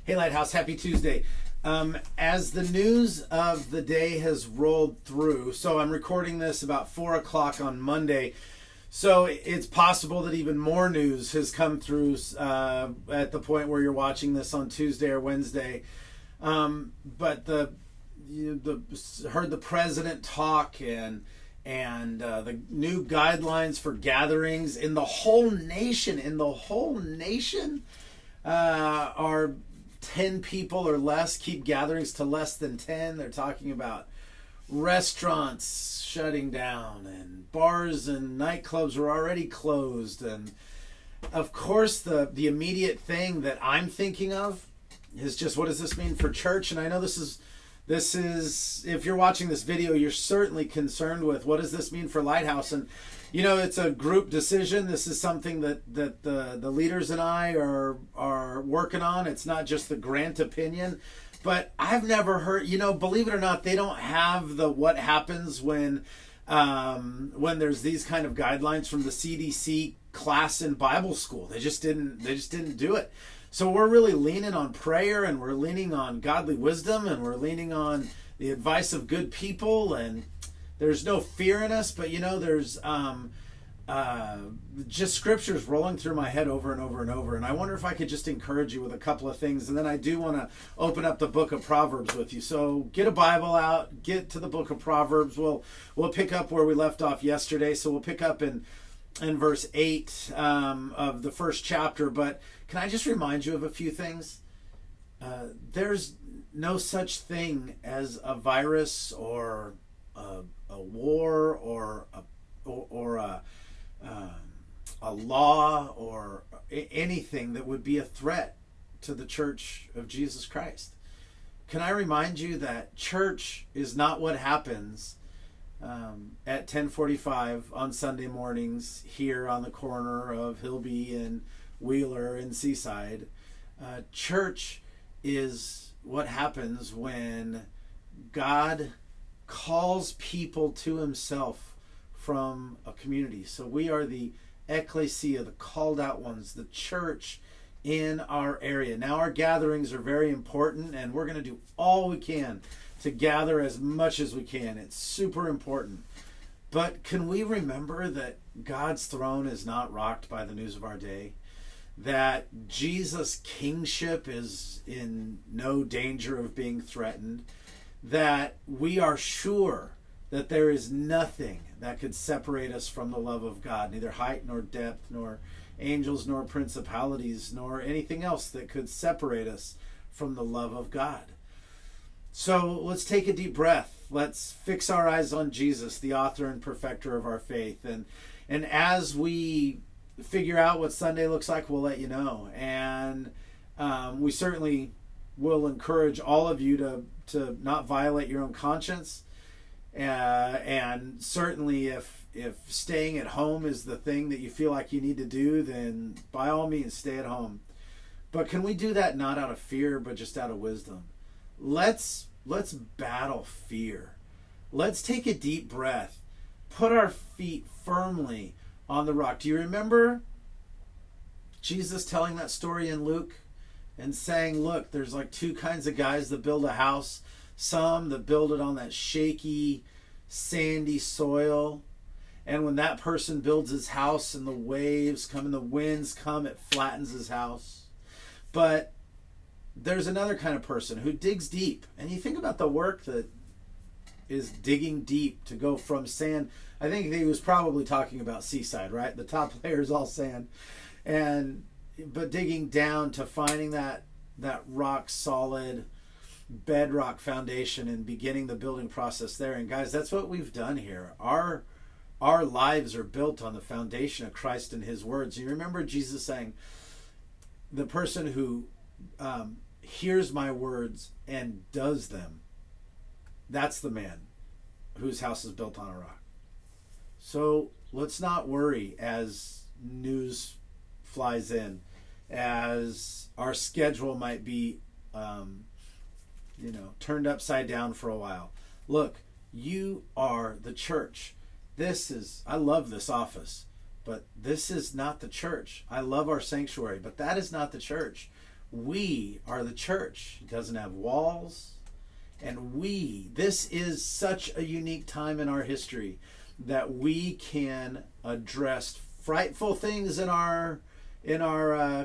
Hey Lighthouse, happy Tuesday. As the news of the day has rolled through, so I'm recording this about 4 o'clock on Monday, so it's possible that even more news has come through at the point where you're watching this on Tuesday or Wednesday. But heard the president talk and the new guidelines for gatherings in the whole nation. Are 10 people or less, keep gatherings to less than 10. They're talking about restaurants shutting down and bars and nightclubs were already closed. And of course the immediate thing that I'm thinking of is just, what does this mean for church? And I know this is if you're watching this video, you're certainly concerned with what does this mean for Lighthouse. And it's a group decision. This is something that the leaders and I are working on. It's not just the Grant opinion, but I've never heard, believe it or not, they don't have the what happens when there's these kind of guidelines from the CDC class in Bible school. They just didn't do it. So we're really leaning on prayer, and we're leaning on godly wisdom, and we're leaning on the advice of good people. And there's no fear in us, but there's just scriptures rolling through my head over and over and over. And I wonder if I could just encourage you with a couple of things. And then I do want to open up the book of Proverbs with you. So get a Bible out, get to the book of Proverbs. We'll pick up where we left off yesterday. So we'll pick up in verse 8 of the first chapter. But can I just remind you of a few things? There's no such thing as a virus or a war or a law or anything that would be a threat to the Church of Jesus Christ. Can I remind you that church is not what happens at 10:45 on Sunday mornings here on the corner of Hillby and Wheeler and Seaside. Church is what happens when God calls people to himself from a community. So we are the ecclesia, the called out ones, the church in our area. Now our gatherings are very important, and we're going to do all we can to gather as much as we can. It's super important. But can we remember that God's throne is not rocked by the news of our day? That Jesus' kingship is in no danger of being threatened? That we are sure that there is nothing that could separate us from the love of God, neither height nor depth, nor angels, nor principalities, nor anything else that could separate us from the love of God. So let's take a deep breath. Let's fix our eyes on Jesus, the author and perfecter of our faith. And as we figure out what Sunday looks like, we'll let you know. And we certainly will encourage all of you to not violate your own conscience. And certainly if staying at home is the thing that you feel like you need to do, then by all means stay at home. But can we do that not out of fear, but just out of wisdom? Let's battle fear. Let's take a deep breath. Put our feet firmly on the rock. Do you remember Jesus telling that story in Luke and saying, look, there's like two kinds of guys that build a house. Some that build it on that shaky, sandy soil. And when that person builds his house and the waves come and the winds come, it flattens his house. But there's another kind of person who digs deep. And you think about the work that is digging deep to go from sand. I think he was probably talking about Seaside, right? The top layer is all sand. But digging down to finding that rock solid bedrock foundation and beginning the building process there. And guys, that's what we've done here. Our lives are built on the foundation of Christ and his words. You remember Jesus saying, the person who hears my words and does them, that's the man whose house is built on a rock. So let's not worry as news flies in, as our schedule might be turned upside down for a while. Look, you are the church. I love this office, but this is not the church. I love our sanctuary, but that is not the church. We are the church. It doesn't have walls. And this is such a unique time in our history that we can address frightful things in our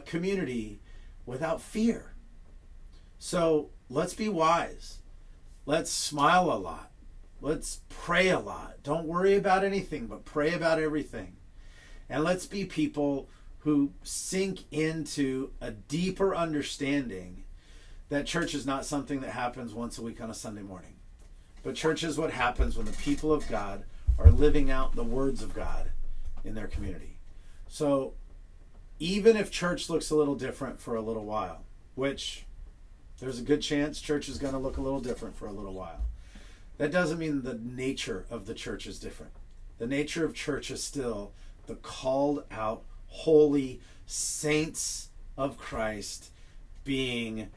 community without fear. So let's be wise. Let's smile a lot. Let's pray a lot. Don't worry about anything, but pray about everything. And let's be people who sink into a deeper understanding that church is not something that happens once a week on a Sunday morning. But church is what happens when the people of God are living out the words of God in their community. So even if church looks a little different for a little while, which there's a good chance church is going to look a little different for a little while, that doesn't mean the nature of the church is different. The nature of church is still the called out, holy saints of Christ being,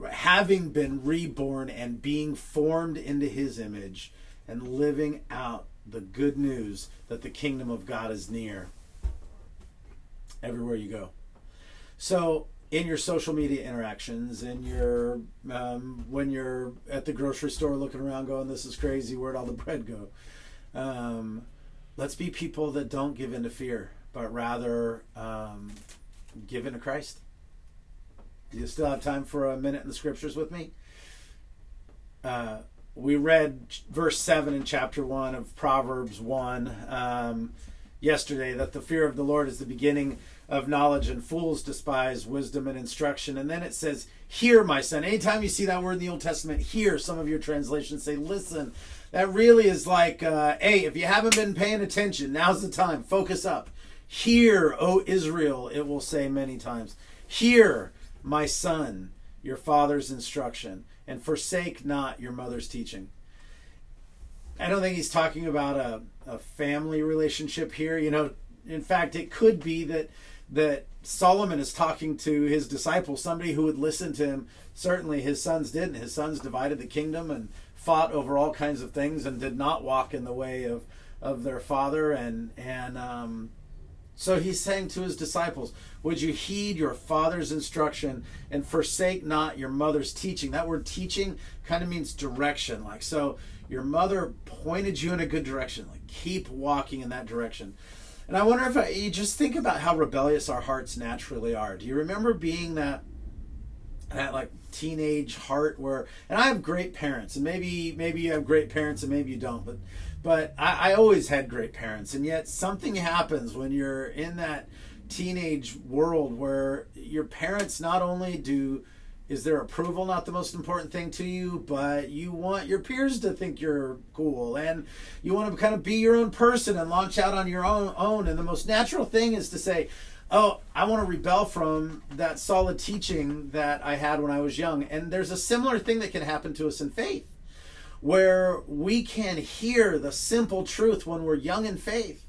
having been reborn and being formed into his image and living out the good news that the kingdom of God is near everywhere you go. So in your social media interactions, in your when you're at the grocery store looking around going, this is crazy, where'd all the bread go? Let's be people that don't give in to fear, but rather give in to Christ. Do you still have time for a minute in the scriptures with me? We read verse 7 in chapter 1 of Proverbs 1 yesterday, that the fear of the Lord is the beginning of knowledge, and fools despise wisdom and instruction. And then it says, hear, my son. Anytime you see that word in the Old Testament, hear, some of your translations say, listen. That really is like, hey, if you haven't been paying attention, now's the time. Focus up. Hear, O Israel, it will say many times. Hear, my son, your father's instruction, and forsake not your mother's teaching. I don't think he's talking about a family relationship here. You know, in fact, it could be that Solomon is talking to his disciples, somebody who would listen to him. Certainly his sons didn't. His sons divided the kingdom and fought over all kinds of things and did not walk in the way of their father. And so he's saying to his disciples, would you heed your father's instruction and forsake not your mother's teaching? That word teaching kind of means direction. Like, so your mother pointed you in a good direction. Like, keep walking in that direction. And I wonder if you just think about how rebellious our hearts naturally are. Do you remember being that like teenage heart where, and I have great parents, and maybe you have great parents and maybe you don't, but I always had great parents, and yet something happens when you're in that teenage world where your parents not only is their approval not the most important thing to you, but you want your peers to think you're cool, and you want to kind of be your own person and launch out on your own. And the most natural thing is to say, oh, I want to rebel from that solid teaching that I had when I was young. And there's a similar thing that can happen to us in faith, where we can hear the simple truth when we're young in faith.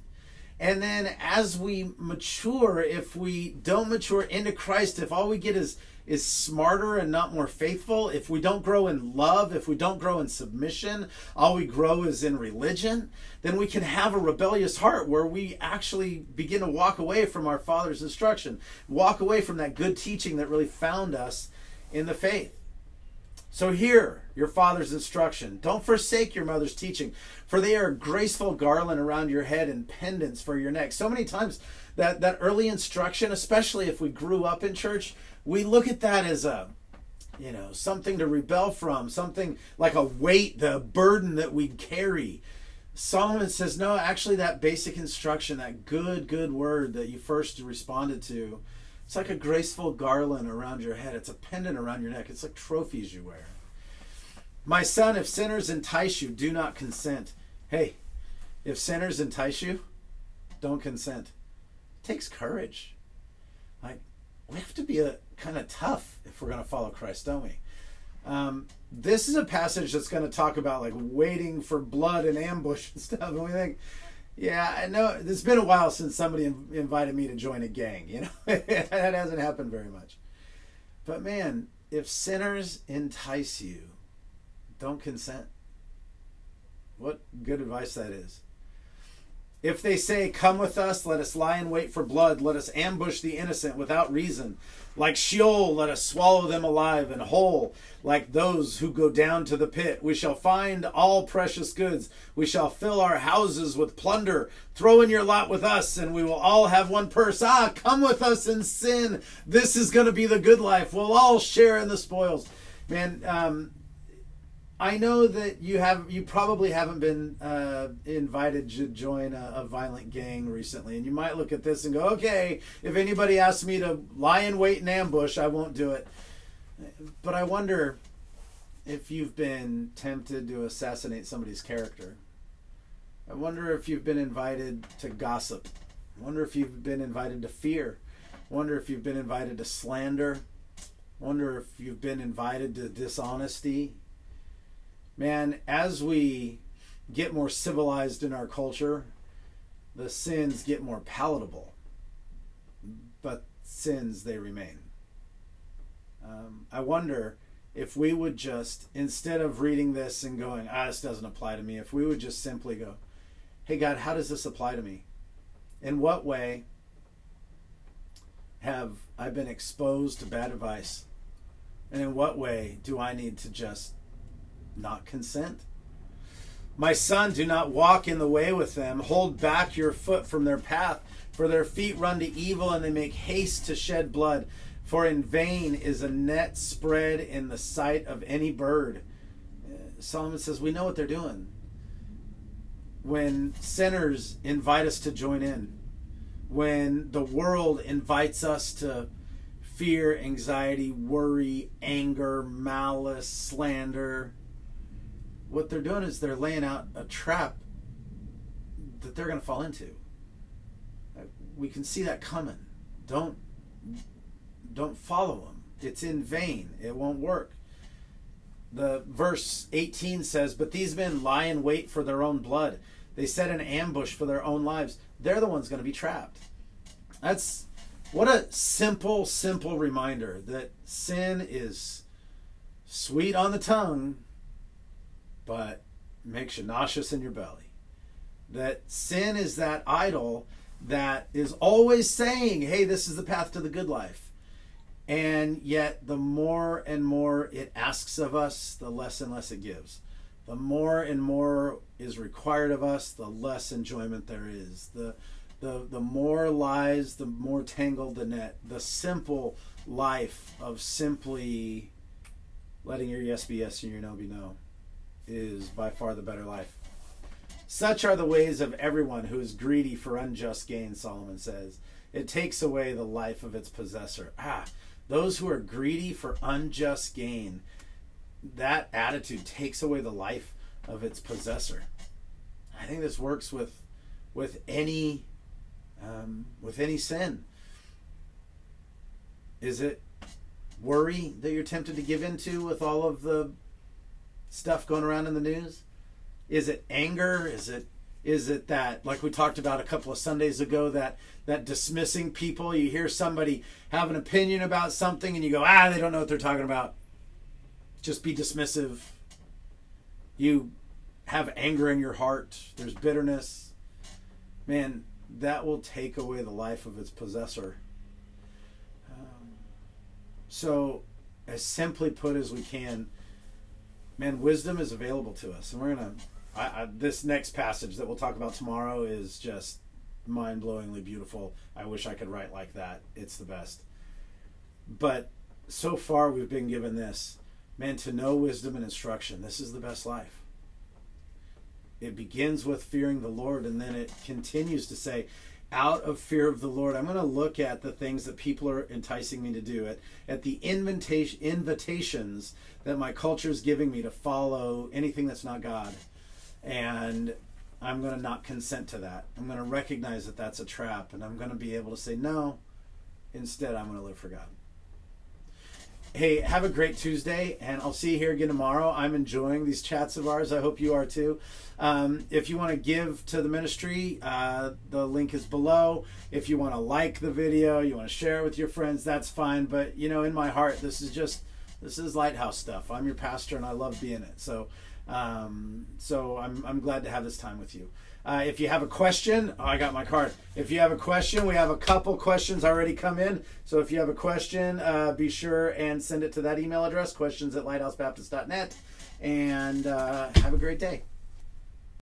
And then as we mature, if we don't mature into Christ, if all we get is smarter and not more faithful, if we don't grow in love, if we don't grow in submission, all we grow is in religion, then we can have a rebellious heart where we actually begin to walk away from our Father's instruction, walk away from that good teaching that really found us in the faith. So hear your father's instruction. Don't forsake your mother's teaching, for they are a graceful garland around your head and pendants for your neck. So many times that early instruction, especially if we grew up in church, we look at that as something to rebel from, something like a weight, the burden that we carry. Solomon says, no, actually that basic instruction, that good word that you first responded to, it's like a graceful garland around your head. It's a pendant around your neck. It's like trophies you wear. My son, if sinners entice you, do not consent. Hey, if sinners entice you, don't consent. It takes courage. Like, we have to be kind of tough if we're going to follow Christ, don't we? This is a passage that's going to talk about like waiting for blood and ambush and stuff. And we think, yeah, I know it's been a while since somebody invited me to join a gang. You know, that hasn't happened very much. But man, if sinners entice you, don't consent. What good advice that is. If they say, come with us, let us lie in wait for blood, let us ambush the innocent without reason. Like Sheol, let us swallow them alive, and whole, like those who go down to the pit. We shall find all precious goods. We shall fill our houses with plunder. Throw in your lot with us, and we will all have one purse. Come with us and sin. This is going to be the good life. We'll all share in the spoils. Man, I know that you probably haven't been invited to join a violent gang recently, and you might look at this and go, okay, if anybody asks me to lie in wait and ambush, I won't do it. But I wonder if you've been tempted to assassinate somebody's character. I wonder if you've been invited to gossip. I wonder if you've been invited to fear. I wonder if you've been invited to slander. I wonder if you've been invited to dishonesty. Man, as we get more civilized in our culture, the sins get more palatable. But sins, they remain. I wonder if we would just, instead of reading this and going, this doesn't apply to me, if we would just simply go, hey God, how does this apply to me? In what way have I been exposed to bad advice? And in what way do I need to just not consent? My son, do not walk in the way with them. Hold back your foot from their path, for their feet run to evil and they make haste to shed blood. For in vain is a net spread in the sight of any bird. Solomon says, we know what they're doing. When sinners invite us to join in, when the world invites us to fear, anxiety, worry, anger, malice, slander, what they're doing is they're laying out a trap that they're going to fall into. We can see that coming. Don't follow them. It's in vain. It won't work. The verse 18 says, but these men lie in wait for their own blood. They set an ambush for their own lives. They're the ones going to be trapped. What a simple reminder that sin is sweet on the tongue, but makes you nauseous in your belly. That sin is that idol that is always saying, hey, this is the path to the good life. And yet the more and more it asks of us, the less and less it gives. The more and more is required of us, the less enjoyment there is. The more lies, the more tangled the net. The simple life of simply letting your yes be yes and your no be no is by far the better life. Such are the ways of everyone who is greedy for unjust gain, Solomon says. It takes away the life of its possessor. Those who are greedy for unjust gain, that attitude takes away the life of its possessor. I think this works with any sin. Is it worry that you're tempted to give into with all of the stuff going around in the news? Is it anger? Is it that, like we talked about a couple of Sundays ago, that dismissing people? You hear somebody have an opinion about something and you go, they don't know what they're talking about. Just be dismissive. You have anger in your heart. There's bitterness. Man, that will take away the life of its possessor. So, as simply put as we can, man, wisdom is available to us. And we're going to, this next passage that we'll talk about tomorrow is just mind-blowingly beautiful. I wish I could write like that. It's the best. But so far we've been given this. Man, to know wisdom and instruction, this is the best life. It begins with fearing the Lord, and then it continues to say, out of fear of the Lord, I'm going to look at the things that people are enticing me to do, at the invitations that my culture is giving me to follow anything that's not God. And I'm going to not consent to that. I'm going to recognize that that's a trap, and I'm going to be able to say no. Instead, I'm going to live for God. Hey, have a great Tuesday, and I'll see you here again tomorrow. I'm enjoying these chats of ours. I hope you are too. If you want to give to the ministry, the link is below. If you want to like the video, you want to share it with your friends, that's fine. But, in my heart, this is Lighthouse stuff. I'm your pastor, and I love being it. So I'm glad to have this time with you. If you have a question, I got my card. If you have a question, we have a couple questions already come in. So if you have a question, be sure and send it to that email address, questions@lighthousebaptist.net. And have a great day.